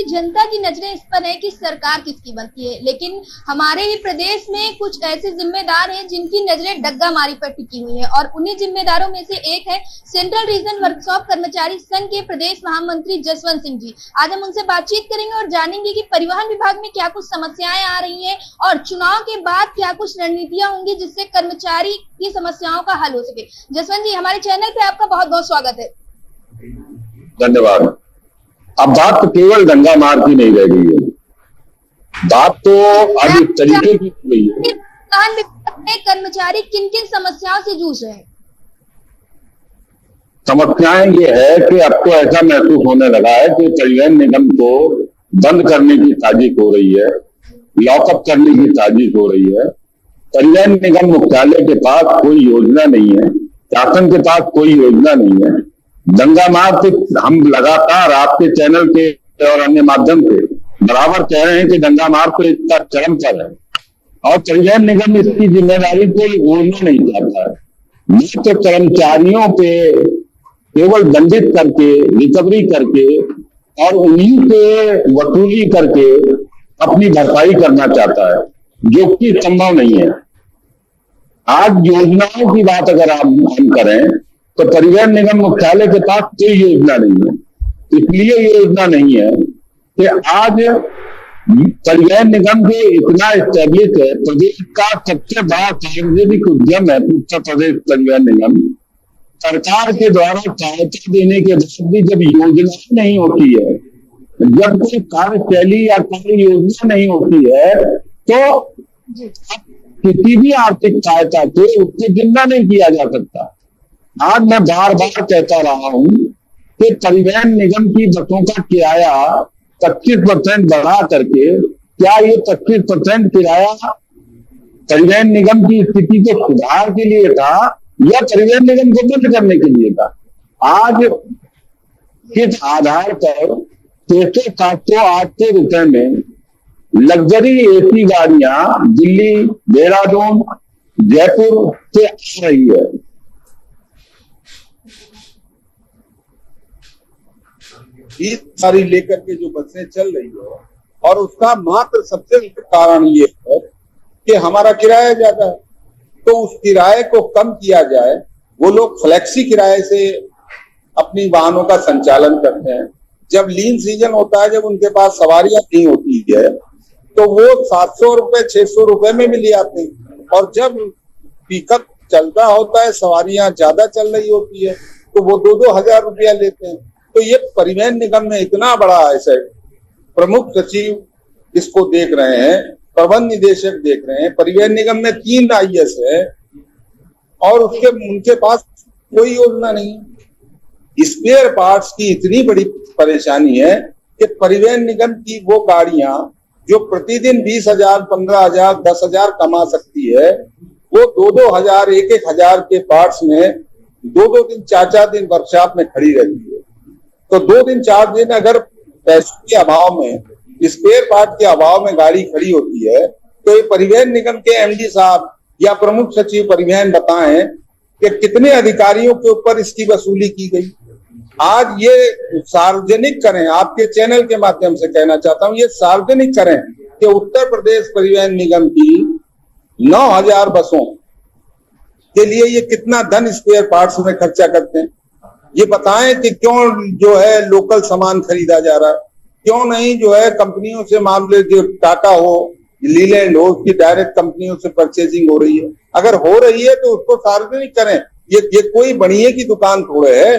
पूरी जनता की नजरें इस पर है कि सरकार किसकी बनती है, लेकिन हमारे ही प्रदेश में कुछ ऐसे जिम्मेदार हैं जिनकी नजरें डग्गा मारी पर टिकी हुई है और उन्हीं जिम्मेदारों में से एक है सेंट्रल रीजन वर्कशॉप कर्मचारी संघ के प्रदेश महामंत्री जसवंत सिंह जी। आज हम उनसे बातचीत करेंगे और जानेंगे कि परिवहन विभाग में क्या कुछ समस्याएं आ रही है और चुनाव के बाद क्या कुछ रणनीतियां होंगी जिससे कर्मचारी की समस्याओं का हल हो सके। जसवंत जी, हमारे चैनल पे आपका बहुत बहुत स्वागत है। धन्यवाद। अब बात तो केवल दंगा मार की नहीं रह गई है, बात तो अब इस तरीके की हो गई है। कर्मचारी किन किन समस्याओं से जूझ रहे हैं? समस्याएं ये है कि अब तो ऐसा महसूस होने लगा है कि परिवहन निगम को बंद करने की साजिश हो रही है, लॉकअप करने की साजिश हो रही है। परिवहन निगम मुख्यालय के पास कोई योजना नहीं है, शासन के पास कोई योजना नहीं है। दंगा मार से हम लगातार आपके चैनल के और अन्य माध्यम से बराबर कह रहे हैं कि दंगा मार तो इसका चरम पर है और परिवहन निगम इसकी जिम्मेदारी को ओढ़ना नहीं चाहता है। न तो कर्मचारियों पे केवल दंडित करके, रिकवरी करके और उन्हीं से वसूली करके अपनी भरपाई करना चाहता है, जो कि संभव नहीं है। आज योजनाओं की बात अगर हम करें तो परिवहन निगम मुख्यालय के पास कोई योजना नहीं है। इसलिए योजना नहीं है कि आज परिवहन निगम जो इतना स्टैब्लिश है, प्रदेश का सबसे बड़ा सार्वजनिक उद्यम है उत्तर प्रदेश परिवहन निगम, सरकार के द्वारा सहायता देने के बाद भी जब योजना नहीं होती है, जब कोई कार्यशैली या कार्य योजना नहीं होती है, तो किसी भी आर्थिक सहायता से उससे जिंदा नहीं किया जा सकता। आज मैं बार बार कहता रहा हूं कि परिवहन निगम की बसों का किराया 25% बढ़ा करके, क्या ये 25% किराया परिवहन निगम की स्थिति को सुधार के लिए था या परिवहन निगम को बंद करने के लिए था? आज किस आधार पर 600-700-800 रुपए में लग्जरी एसी गाड़ियां दिल्ली, देहरादून, जयपुर से आ रही है? सारी लेकर के जो बसें चल रही है और उसका मात्र सबसे कारण ये है कि हमारा किराया ज्यादा है, तो उस किराए को कम किया जाए। वो लोग फ्लेक्सी किराए से अपनी वाहनों का संचालन करते हैं। जब लीन सीजन होता है, जब उनके पास सवारियां नहीं होती है, तो वो 700 रुपए 600 रुपए में भी ले आते हैं और जब पिकअप चलता होता है, सवारियां ज्यादा चल रही होती है, तो वो 2-2 हजार रुपया लेते हैं। तो ये परिवहन निगम में इतना बड़ा एसेट, प्रमुख सचिव इसको देख रहे हैं, प्रबंध निदेशक देख रहे हैं, परिवहन निगम में 3 IAS है और उनके पास कोई योजना नहीं। स्पेयर पार्ट्स की इतनी बड़ी परेशानी है कि परिवहन निगम की वो गाड़ियां जो प्रतिदिन 20,000, 15,000, 10,000 कमा सकती है, वो 2-2 हजार, 1-1 हजार के पार्ट्स में 2-2 दिन, 4-4 दिन वर्कशॉप में खड़ी रहती है। तो 2 दिन 4 दिन अगर पैसों के अभाव में, स्पेयर पार्ट के अभाव में गाड़ी खड़ी होती है, तो ये परिवहन निगम के MD साहब या प्रमुख सचिव परिवहन बताएं कि कितने अधिकारियों के ऊपर इसकी वसूली की गई। आज ये सार्वजनिक करें, आपके चैनल के माध्यम से कहना चाहता हूं, ये सार्वजनिक करें कि उत्तर प्रदेश परिवहन निगम की 9,000 बसों के लिए ये कितना धन स्पेयर पार्ट्स में खर्चा करते हैं। ये बताएं कि क्यों जो है लोकल सामान खरीदा जा रहा है, क्यों नहीं जो है कंपनियों से मामले, जो टाटा हो, लीलैंड हो, उसकी डायरेक्ट कंपनियों से परचेजिंग हो रही है। अगर हो रही है तो उसको सार्वजनिक करें। ये कोई बनिए की दुकान थोड़े है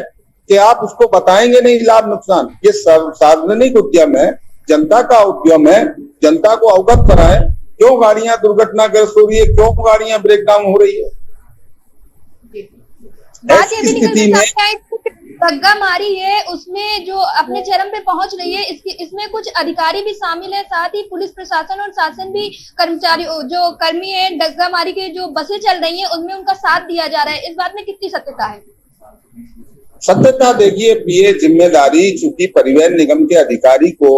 कि आप उसको बताएंगे नहीं लाभ नुकसान। ये सार्वजनिक उद्यम है, जनता का उद्यम है, जनता को अवगत कराएं क्यों गाड़ियां दुर्घटनाग्रस्त हो रही है, क्यों गाड़ियां ब्रेकडाउन हो रही है। ऐसी स्थिति में दंगा मारी है, उसमें जो अपने चरम पे पहुंच रही है, इसमें कुछ अधिकारी भी शामिल है, साथ ही पुलिस प्रशासन और शासन भी कर्मचारी, जो कर्मी है, दंगा मारी के जो बसें चल रही हैं उनमें उनका साथ दिया जा रहा है। इस बात में कितनी सत्यता है? सत्यता देखिए, ये जिम्मेदारी, चूंकि परिवहन निगम के अधिकारी को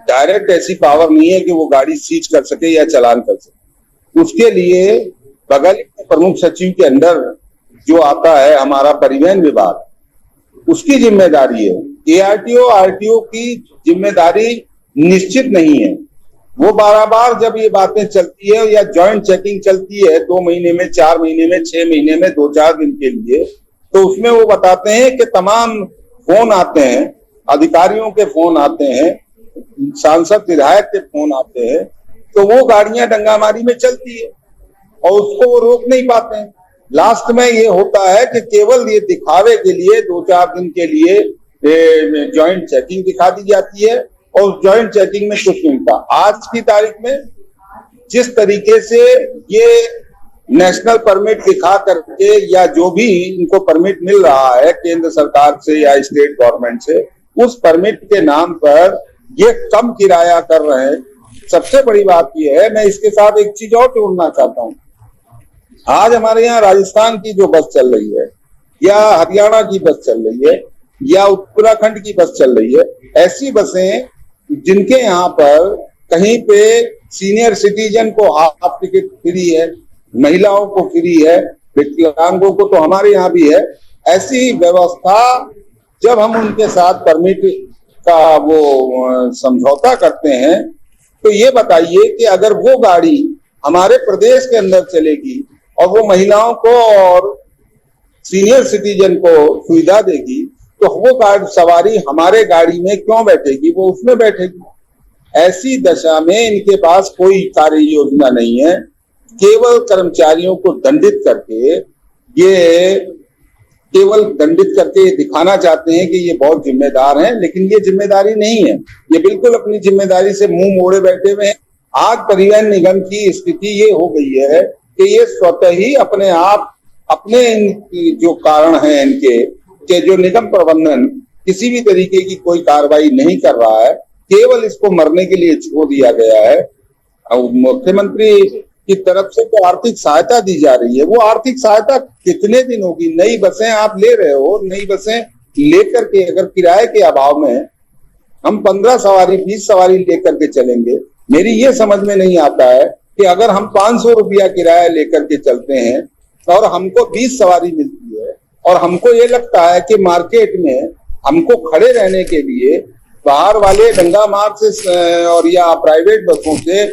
डायरेक्ट ऐसी पावर नहीं है कि वो गाड़ी सीज कर सके या चालान कर सके। उसके लिए बगल प्रमुख सचिव के अंदर जो आता है हमारा परिवहन विभाग, उसकी जिम्मेदारी है। ARTO, RTO की जिम्मेदारी निश्चित नहीं है। वो बार जब ये बातें चलती है या जॉइंट चेकिंग चलती है 2 महीने में, 4 महीने में, 6 महीने में, 2-4 दिन के लिए, तो उसमें वो बताते हैं कि तमाम फोन आते हैं, अधिकारियों के फोन आते हैं, सांसद विधायक के फोन आते हैं, तो वो गाड़ियां डंगामारी में चलती है और उसको वो रोक नहीं पाते हैं। लास्ट में ये होता है कि केवल ये दिखावे के लिए 2-4 दिन के लिए जॉइंट चेकिंग दिखा दी जाती है और उस जॉइंट चेकिंग में कुछ नहीं होता। आज की तारीख में जिस तरीके से ये नेशनल परमिट दिखा करके या जो भी इनको परमिट मिल रहा है केंद्र सरकार से या स्टेट गवर्नमेंट से, उस परमिट के नाम पर ये कम किराया कर रहे हैं। सबसे बड़ी बात ये है, मैं इसके साथ एक चीज और जोड़ना चाहता हूँ। आज हमारे यहाँ राजस्थान की जो बस चल रही है या हरियाणा की बस चल रही है या उत्तराखंड की बस चल रही है, ऐसी बसें जिनके यहाँ पर कहीं पे सीनियर सिटीजन को हाफ टिकट फ्री है, महिलाओं को फ्री है, विकलांगों को तो हमारे यहाँ भी है, ऐसी व्यवस्था जब हम उनके साथ परमिट का वो समझौता करते हैं, तो ये बताइए कि अगर वो गाड़ी हमारे प्रदेश के अंदर चलेगी और वो महिलाओं को और सीनियर सिटीजन को सुविधा देगी, तो वो गाड़ी सवारी हमारे गाड़ी में क्यों बैठेगी, वो उसमें बैठेगी। ऐसी दशा में इनके पास कोई कार्य योजना नहीं है, केवल कर्मचारियों को दंडित करके ये दिखाना चाहते हैं कि ये बहुत जिम्मेदार हैं, लेकिन ये जिम्मेदारी नहीं है। ये बिल्कुल अपनी जिम्मेदारी से मुंह मोड़े बैठे हुए हैं। आज परिवहन निगम की स्थिति ये हो गई है कि ये स्वतः ही अपने आप अपने जो कारण हैं इनके कि जो निगम प्रबंधन किसी भी तरीके की कोई कार्रवाई नहीं कर रहा है, केवल इसको मरने के लिए छोड़ दिया गया है। मुख्यमंत्री की तरफ से तो आर्थिक सहायता दी जा रही है, वो आर्थिक सहायता कितने दिन होगी? नई बसें आप ले रहे हो, नई बसें लेकर के अगर किराए के अभाव में हम 15 सवारी 20 सवारी लेकर के चलेंगे, मेरी ये समझ में नहीं आता है कि अगर हम 500 रुपया किराया लेकर के चलते हैं और हमको 20 सवारी मिलती है और हमको ये लगता है कि मार्केट में हमको खड़े रहने के लिए बाहर वाले डंगा मार्ग से और या प्राइवेट बसों से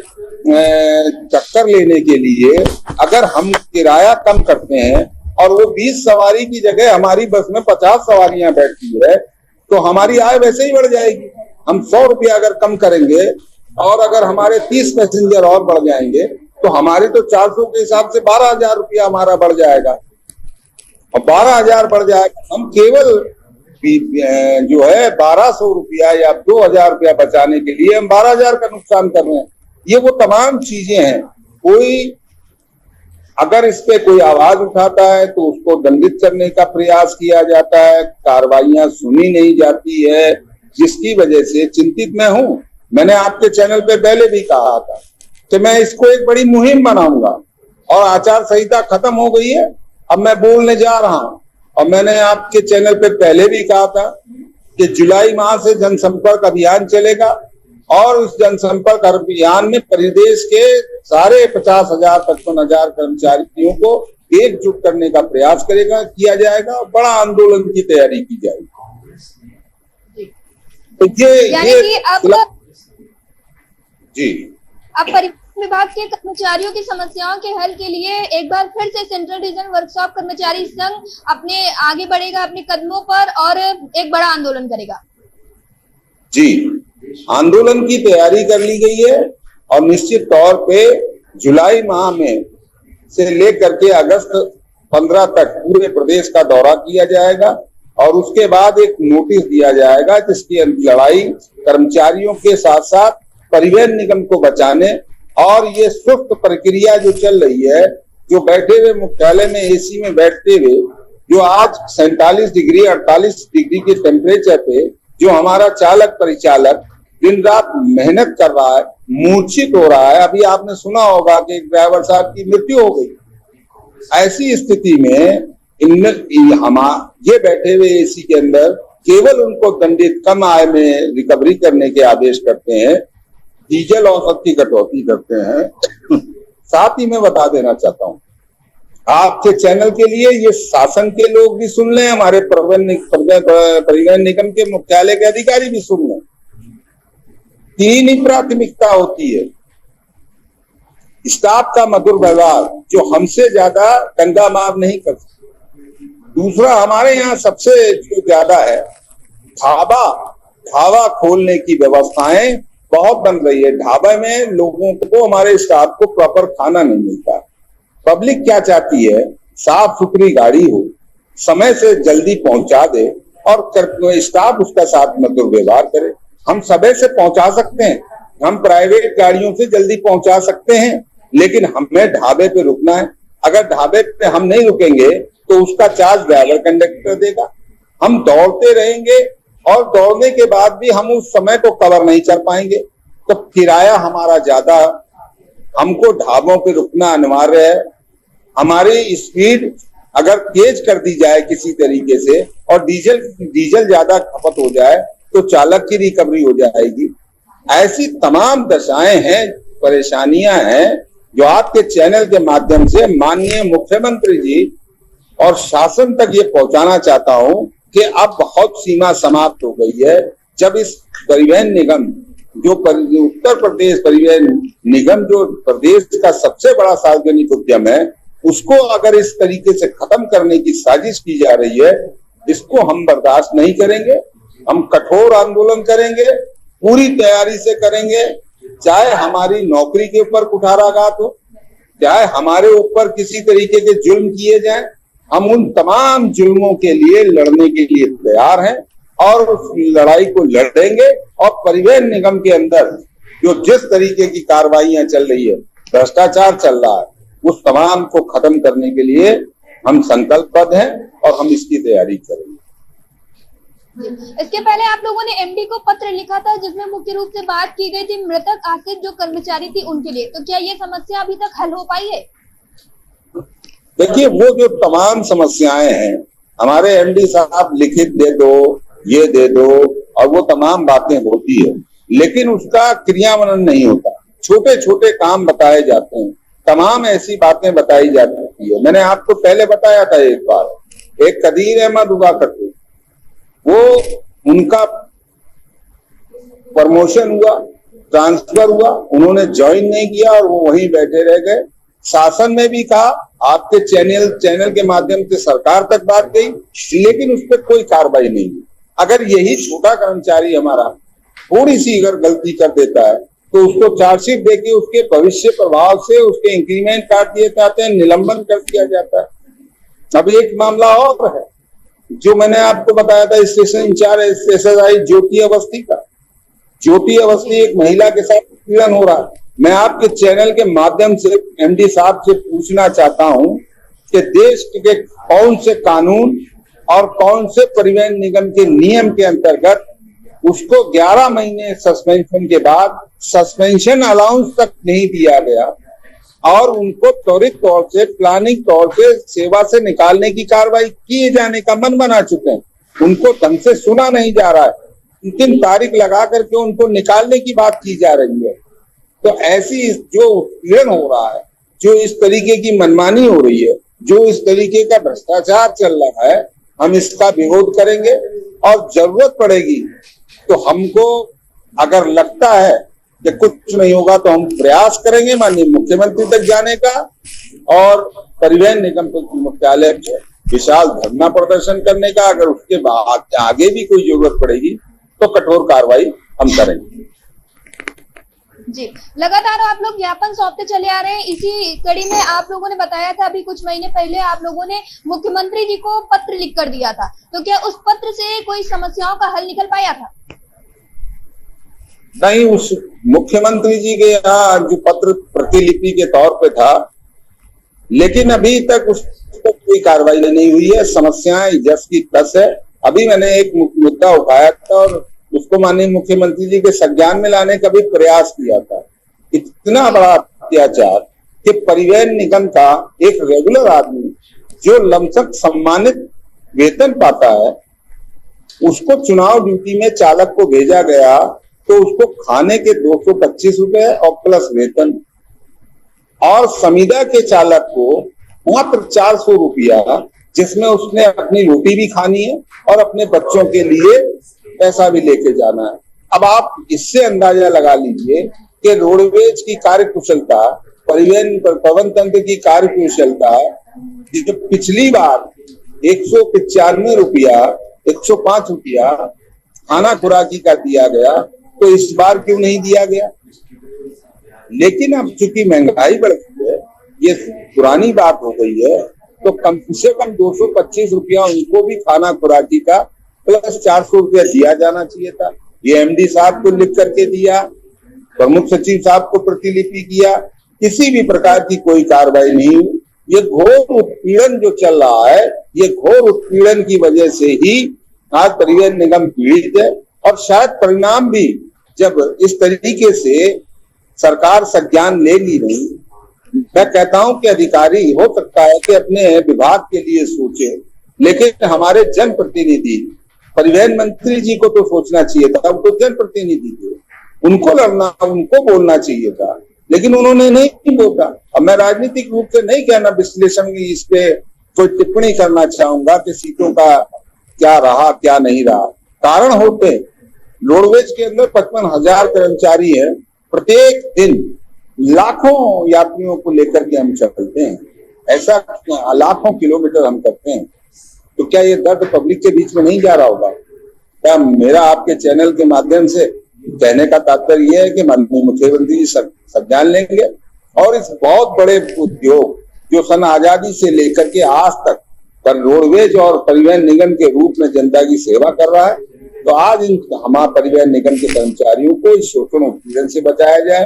चक्कर लेने के लिए अगर हम किराया कम करते हैं और वो 20 सवारी की जगह हमारी बस में 50 सवारियां बैठती है, तो हमारी आय वैसे ही बढ़ जाएगी। हम 100 रुपया अगर कम करेंगे और अगर हमारे 30 पैसेंजर और बढ़ जाएंगे तो हमारे तो 400 के हिसाब से 12,000 रुपया हमारा बढ़ जाएगा और 12,000 बढ़ जाएगा। हम केवल जो है 1,200 रुपया या 2,000 रुपया बचाने के लिए हम 12,000 का नुकसान कर रहे हैं। ये वो तमाम चीजें हैं। कोई अगर इस पे कोई आवाज उठाता है तो उसको दंडित करने का प्रयास किया जाता है, कार्रवाइयां सुनी नहीं जाती है, जिसकी वजह से चिंतित मैं हूं। मैंने आपके चैनल पे पहले भी कहा था कि मैं इसको एक बड़ी मुहिम बनाऊंगा और आचार संहिता खत्म हो गई है, अब मैं बोलने जा रहा हूं। और मैंने आपके चैनल पे पहले भी कहा था कि जुलाई माह से जनसंपर्क अभियान चलेगा और उस जनसंपर्क अभियान में प्रदेश के सारे 50,000 55,000 कर्मचारियों को एकजुट करने का प्रयास किया जाएगा और बड़ा आंदोलन की तैयारी की जाएगी। तो ये जी अब परिवहन विभाग के कर्मचारियों की समस्याओं के हल के लिए एक बार फिर से सेंट्रल रीजन वर्कशॉप कर्मचारी संघ अपने आगे बढ़ेगा अपने कदमों पर और एक बड़ा आंदोलन करेगा। जी, आंदोलन की तैयारी कर ली गई है और निश्चित तौर पे जुलाई माह में से लेकर के अगस्त 15 तक पूरे प्रदेश का दौरा किया जाएगा और उसके बाद एक नोटिस दिया जाएगा जिसकी लड़ाई कर्मचारियों के साथ साथ परिवहन निगम को बचाने और ये सुस्त प्रक्रिया जो चल रही है, जो बैठे हुए मुख्यालय में एसी में बैठते हुए जो आज 47 डिग्री 48 डिग्री के टेम्परेचर पे जो हमारा चालक परिचालक दिन रात मेहनत कर रहा है, मूर्छित हो रहा है। अभी आपने सुना होगा कि एक ड्राइवर साहब की मृत्यु हो गई। ऐसी स्थिति में ये बैठे हुए एसी के अंदर केवल उनको दंडित कम आय में रिकवरी करने के आदेश करते हैं, डीजल औसत की कटौती करते हैं। साथ ही मैं बता देना चाहता हूं आपके चैनल के लिए, ये शासन के लोग भी सुन लें, हमारे परिवहन निगम के मुख्यालय के अधिकारी भी सुन लें तीन ही प्राथमिकता होती है। स्टाफ का मधुर व्यवहार, जो हमसे ज्यादा दंगा मार नहीं कर सकते। दूसरा, हमारे यहाँ सबसे जो ज्यादा है, ढाबा खोलने की व्यवस्थाएं बहुत बन रही है। ढाबे में लोगों को, हमारे स्टाफ को प्रॉपर खाना नहीं मिलता। पब्लिक क्या चाहती है, साफ सुथरी गाड़ी हो, समय से जल्दी पहुंचा दे और स्टाफ उसका साथ मधुर व्यवहार करे। हम समय से पहुंचा सकते हैं, हम प्राइवेट गाड़ियों से जल्दी पहुंचा सकते हैं, लेकिन हमें ढाबे पे रुकना है। अगर ढाबे पे हम नहीं रुकेंगे तो उसका चार्ज ड्राइवर कंडक्टर देगा। हम दौड़ते रहेंगे और दौड़ने के बाद भी हम उस समय को कवर नहीं कर पाएंगे, तो किराया हमारा ज्यादा, हमको ढाबों पे रुकना अनिवार्य है। हमारी स्पीड अगर तेज कर दी जाए किसी तरीके से और डीजल ज्यादा खपत हो जाए तो चालक की रिकवरी हो जाएगी। ऐसी तमाम दशाएं हैं, परेशानियां हैं, जो आपके चैनल के माध्यम से माननीय मुख्यमंत्री जी और शासन तक ये पहुंचाना चाहता हूं कि अब बहुत सीमा समाप्त हो गई है। जब इस परिवहन निगम, जो उत्तर प्रदेश परिवहन निगम, जो प्रदेश का सबसे बड़ा सार्वजनिक उद्यम है, उसको अगर इस तरीके से खत्म करने की साजिश की जा रही है, इसको हम बर्दाश्त नहीं करेंगे। हम कठोर आंदोलन करेंगे, पूरी तैयारी से करेंगे, चाहे हमारी नौकरी के ऊपर कुठाराघात हो, चाहे हमारे ऊपर किसी तरीके के जुल्म किए जाएं, हम उन तमाम जुल्मों के लिए लड़ने के लिए तैयार हैं और उस लड़ाई को लड़ेंगे। और परिवहन निगम के अंदर जो जिस तरीके की कार्रवाइयां चल रही है, भ्रष्टाचार चल रहा है, उस तमाम को खत्म करने के लिए हम संकल्पबद्ध हैं और हम इसकी तैयारी करेंगे। इसके पहले आप लोगों ने एमडी को पत्र लिखा था, जिसमें मुख्य रूप से बात की गई थी मृतक आश्रित जो कर्मचारी थी उनके लिए। तो क्या ये समस्या अभी तक हल हो पाई है? देखिए, वो जो तमाम समस्याएं हैं, हमारे एमडी साहब लिखित दे दो, ये दे दो, और वो तमाम बातें होती है, लेकिन उसका क्रियान्वयन नहीं होता। छोटे छोटे काम बताए जाते हैं, तमाम ऐसी बातें बताई जाती है। मैंने आपको पहले बताया था एक बार, एक कदीर अहमद हुआ करते, वो उनका प्रमोशन हुआ, ट्रांसफर हुआ, उन्होंने ज्वाइन नहीं किया और वो वहीं बैठे रह गए। शासन ने भी कहा, आपके चैनल के माध्यम से सरकार तक बात गई, लेकिन उस पर कोई कार्रवाई नहीं हुई। अगर यही छोटा कर्मचारी हमारा थोड़ी सी अगर गलती कर देता है तो उसको चार्जशीट देके उसके भविष्य प्रभाव से उसके इंक्रीमेंट काट दिए जाते हैं, निलंबन कर दिया जाता है। अब एक मामला और है जो मैंने आपको बताया था, स्टेशन इंचार्ज SSI ज्योति अवस्थी का। ज्योति अवस्थी एक महिला के साथ उत्पीड़न हो रहा है। मैं आपके चैनल के माध्यम से एमडी साहब से पूछना चाहता हूं कि देश के कौन से कानून और कौन से परिवहन निगम के नियम के अंतर्गत उसको 11 महीने सस्पेंशन के बाद सस्पेंशन अलाउंस तक नहीं दिया गया और उनको त्वरित तौर से, प्लानिंग तौर से सेवा से निकालने की कार्रवाई किए जाने का मन बना चुके हैं। उनको ढंग से सुना नहीं जा रहा है, अंतिम तारीख लगा करके उनको निकालने की बात की जा रही है। तो ऐसी जो उत्पीड़न हो रहा है, जो इस तरीके की मनमानी हो रही है, जो इस तरीके का भ्रष्टाचार चल रहा है, हम इसका विरोध करेंगे और जरूरत पड़ेगी तो हमको अगर लगता है कि कुछ नहीं होगा तो हम प्रयास करेंगे माननीय मुख्यमंत्री तक जाने का और परिवहन निगम मुख्यालय पे विशाल धरना प्रदर्शन करने का। अगर उसके बाद आगे भी कोई जरूरत पड़ेगी तो कठोर कार्रवाई हम करेंगे। जी, लगातार आप लोग ज्ञापन सौंपते चले आ रहे हैं। इसी कड़ी में आप लोगों ने बताया था अभी कुछ महीने पहले आप लोगों ने मुख्यमंत्री जी को पत्र लिख कर दिया था, तो क्या उस पत्र से कोई समस्याओं का हल निकल पाया था? नहीं, उस मुख्यमंत्री जी के यहाँ जो पत्र प्रतिलिपि के तौर पे था, लेकिन अभी तक उस पर कोई कार्रवाई नहीं हुई है। समस्याएं जस की तस है। अभी मैंने एक मुद्दा उठाया था और उसको माननीय मुख्यमंत्री जी के संज्ञान में लाने का भी प्रयास किया था। इतना बड़ा अत्याचार कि परिवहन निगम का एक रेगुलर आदमी जो लमसम सम्मानित वेतन पाता है, उसको चुनाव ड्यूटी में चालक को भेजा गया तो उसको खाने के 225 रुपए और प्लस वेतन, और समीदा के चालक को मात्र 400 रुपया, जिसमें उसने अपनी रोटी भी खानी है और अपने बच्चों के लिए पैसा भी लेके जाना है। अब आप इससे अंदाजा लगा लीजिए कि रोडवेज की कार्यकुशलता, परिवहन प्रबंध तंत्र की कार्यकुशलता, जो पिछली बार 195 रुपया 105 रुपया खाना खुराकी का दिया गया, तो इस बार क्यों नहीं दिया गया? लेकिन अब चूंकि महंगाई बढ़ गई है, ये पुरानी बात हो गई है, तो कम से कम 225 रुपया उनको भी खाना खुराकी का प्लस 400 रुपया दिया जाना चाहिए था। ये एमडी साहब को लिख करके दिया, प्रमुख सचिव साहब को प्रतिलिपि किया, किसी भी प्रकार की कोई कार्रवाई नहीं हुई। ये घोर उत्पीड़न जो चल रहा है, ये घोर उत्पीड़न की वजह से ही आज परिवहन निगम पीड़ित है। और शायद परिणाम भी जब इस तरीके से सरकार संज्ञान लेगी नहीं, मैं कहता हूं कि अधिकारी हो सकता है कि अपने विभाग के लिए सोचे, लेकिन हमारे जनप्रतिनिधि, परिवहन मंत्री जी को तो सोचना चाहिए था, वो तो जनप्रतिनिधि थे, उनको लड़ना, उनको बोलना चाहिए था, लेकिन उन्होंने नहीं बोला। अब मैं राजनीतिक रूप से नहीं कहना, विश्लेषण की इस पे कोई टिप्पणी करना चाहूंगा कि सीटों का क्या रहा क्या नहीं रहा। कारण होते हैं, रोडवेज के अंदर 55,000 कर्मचारी है, प्रत्येक दिन लाखों यात्रियों को लेकर के हम चलते हैं, ऐसा लाखों किलोमीटर हम करते हैं, तो क्या ये दर्द पब्लिक के बीच में नहीं जा रहा होगा? क्या मेरा आपके चैनल के माध्यम से कहने का तात्पर्य यह है कि माननीय मुख्यमंत्री जी संज्ञान लेंगे और इस बहुत बड़े उद्योग जो सन आजादी से लेकर के आज तक रोडवेज और परिवहन निगम के रूप में जनता की सेवा कर रहा है, तो आज इन हमारे परिवहन निगम के कर्मचारियों को इस शोषण उत्पीड़न से बचाया जाए,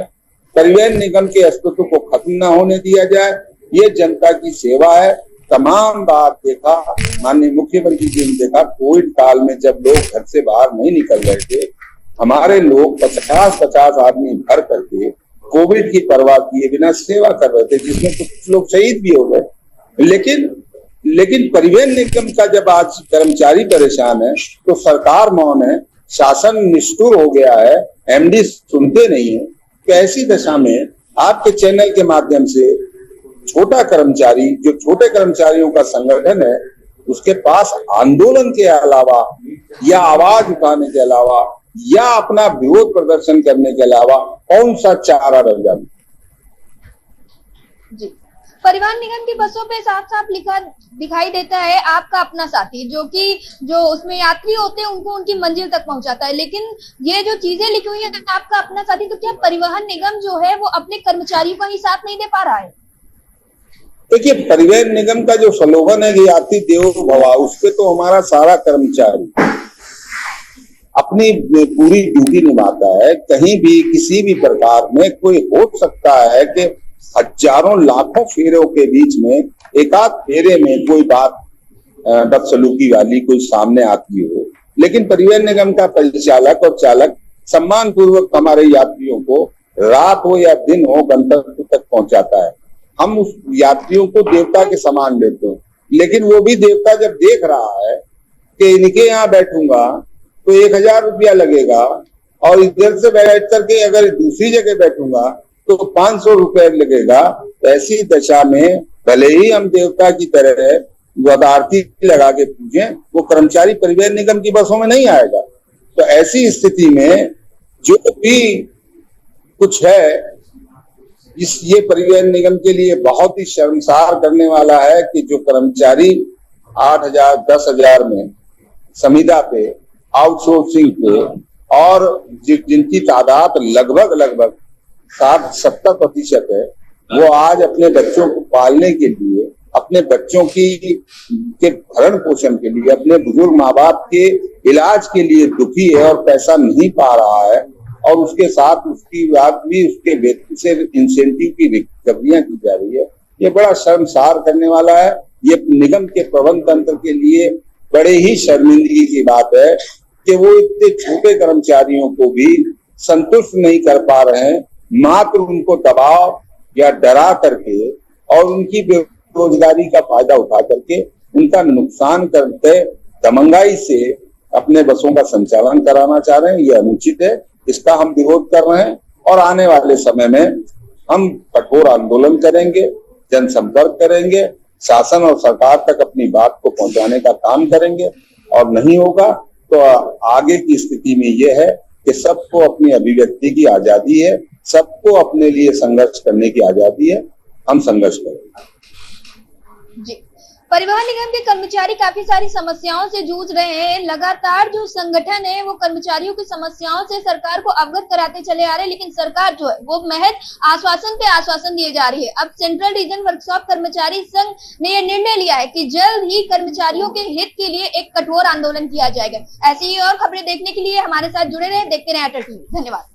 परिवहन निगम के अस्तित्व को खत्म न होने दिया जाए। ये जनता की सेवा है। तमाम बात देखा, माननीय मुख्यमंत्री जी ने देखा, कोविड काल में जब लोग घर से बाहर नहीं निकल रहे थे, हमारे लोग 50-50 आदमी भर करके कोविड की परवाह किए बिना सेवा कर रहे थे, जिसमें कुछ लोग शहीद भी हो गए। लेकिन परिवहन निगम का जब आज कर्मचारी परेशान है तो सरकार मौन है, शासन निष्ठुर हो गया है, एमडी सुनते नहीं है। तो ऐसी दशा में आपके चैनल के माध्यम से छोटा कर्मचारी, जो छोटे कर्मचारियों का संगठन है, उसके पास आंदोलन के अलावा या आवाज उठाने के अलावा या अपना विरोध प्रदर्शन करने के अलावा कौन सा चारा रह जाता? जी, परिवहन निगम की बसों पे साफ साफ लिखा दिखाई देता है आपका अपना साथी, जो उसमें यात्री होते हैं उनको उनकी मंजिल तक पहुंचाता है, लेकिन ये जो चीजें लिखी हुई है आपका अपना साथी, तो क्या परिवहन निगम जो है वो अपने कर्मचारियों का ही साथ नहीं दे पा रहा है? देखिए, परिवहन निगम का जो स्लोगन है कि यात्री देवो भव, उसपे तो हमारा सारा कर्मचारी अपनी पूरी ड्यूटी निभाता है। कहीं भी किसी भी प्रकार में कोई हो सकता है कि हजारों लाखों फेरों के बीच में एक आध फेरे में कोई बात बदसलूकी वाली कोई सामने आती हो, लेकिन परिवहन निगम का परिचालक और चालक सम्मान पूर्वक हमारे यात्रियों को रात हो या दिन हो गंतव्य तक पहुंचाता है। हम उस यात्रियों को देवता के समान लेते हैं, लेकिन वो भी देवता जब देख रहा है कि इनके यहाँ बैठूंगा तो 1000 रुपया लगेगा और इधर से बैठ करके अगर दूसरी जगह बैठूंगा तो 500 रुपए लगेगा, ऐसी दशा में भले ही हम देवता की तरह वदारती लगा के पूछे, वो कर्मचारी परिवहन निगम की बसों में नहीं आएगा। तो ऐसी स्थिति में जो भी कुछ है, ये परिवहन निगम के लिए बहुत ही शर्मसार करने वाला है कि जो कर्मचारी 8,000 10,000 में संविदा पे, आउटसोर्सिंग पे, और जिनकी तादाद लगभग 60-70% है, वो आज अपने बच्चों को पालने के लिए, अपने बच्चों के भरण पोषण के लिए, अपने बुजुर्ग माँ बाप के इलाज के लिए दुखी है और पैसा नहीं पा रहा है, और उसके साथ उसकी बात भी उसके वेतन से इंसेंटिव की रिकवरियां की जा रही है। ये बड़ा शर्मसार करने वाला है। ये निगम के प्रबंध तंत्र के लिए बड़े ही शर्मिंदगी की बात है कि वो इतने छोटे कर्मचारियों को भी संतुष्ट नहीं कर पा रहे हैं, मात्र उनको दबाव या डरा करके और उनकी बेरोजगारी का फायदा उठा करके उनका नुकसान करते दमंगाई से अपने बसों का संचालन कराना चाह रहे हैं। ये अनुचित है, इसका हम विरोध कर रहे हैं और आने वाले समय में हम कठोर आंदोलन करेंगे, जनसंपर्क करेंगे, शासन और सरकार तक अपनी बात को पहुंचाने का काम करेंगे। और नहीं होगा तो आगे की स्थिति में यह है कि सबको अपनी अभिव्यक्ति की आजादी है, सबको अपने लिए संघर्ष करने की आजादी है, हम संघर्ष करेंगे। जी, परिवहन निगम के कर्मचारी काफी सारी समस्याओं से जूझ रहे हैं। लगातार जो संगठन है वो कर्मचारियों की समस्याओं से सरकार को अवगत कराते चले आ रहे हैं, लेकिन सरकार जो है वो महज आश्वासन पे आश्वासन दिए जा रही है। अब सेंट्रल रीजन वर्कशॉप कर्मचारी संघ ने यह निर्णय लिया है कि जल्द ही कर्मचारियों के हित के लिए एक कठोर आंदोलन किया जाएगा। ऐसी ही और खबरें देखने के लिए हमारे साथ जुड़े रहे, देखते रहे अटल टीवी। धन्यवाद।